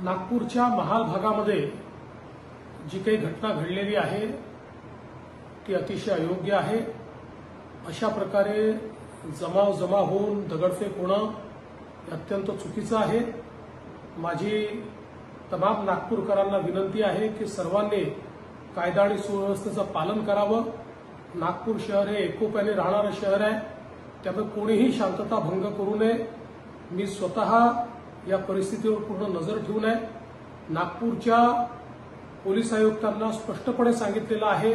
नागपूरच्या महाल भागामध्ये जी काही घटना घडलेली आहे ती अतिशय अयोग्य आहे। अशा प्रकारे जमा होऊन दगडफेक होणं हे अत्यंत चुकीचं आहे। माझी तमाम नागपूरकरांना विनंती आहे की सर्वांनी कायदा आणि सुव्यवस्थेचं पालन करावं। नागपूर शहर हे एकोप्याने राहणारं शहर आहे, त्यामुळे कोणीही शांतता भंग करू नये। मी स्वतः या परिस्थितीवर पूर्ण नजर ठेवून आहे। नागपूरच्या पोलीस आयुक्तांना स्पष्टपणे सांगितलेलं आहे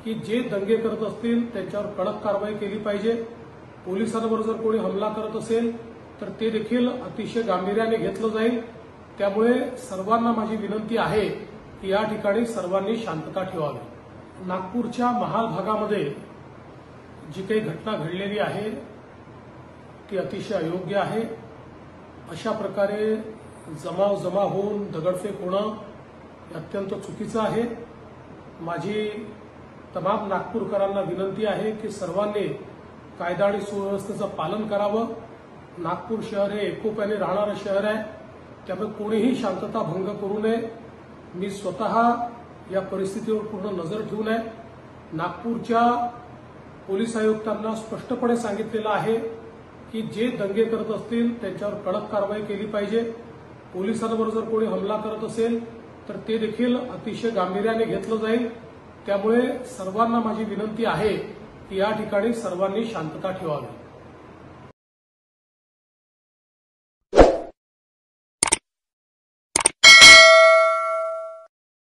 की जे दंगे करत असतील त्यांच्यावर कडक कारवाई केली पाहिजे। पोलिसांवर जर कोणी हमला करत असेल तर ते देखील अतिशय गांभीर्याने घेतलं जाईल। त्यामुळे सर्वांना माझी विनंती आहे की या ठिकाणी सर्वांनी शांतता ठेवावी। नागपूरच्या महाल भागामध्ये जी काही घटना घडलेली आहे ती अतिशय अयोग्य आहे। अशा प्रकारे जमा होऊन दगडफेक होणं हे अत्यंत चुकीचं आहे। माझी तमाम नागपूरकरांना विनंती आहे की सर्वांनी कायदा आणि सुव्यवस्थेचं पालन करावं। नागपूर शहर हे एकोप्याने राहणारं शहर आहे, त्यामुळे कोणीही शांतता भंग करू नये। मी स्वतः या परिस्थितीवर पूर्ण नजर ठेवून आहे। नागपूरच्या पोलीस आयुक्तांना स्पष्टपणे सांगितलेलं आहे की जे दंगे करत असतील त्यांच्यावर कडक कारवाई केली पाहिजे। पोलिसांवर जर कोणी हमला करत असेल तर ते देखील अतिशय गांभीर्याने घेतलं जाईल। त्यामुळे सर्वांना माझी विनंती आहे की या ठिकाणी सर्वांनी शांतता ठेवावी।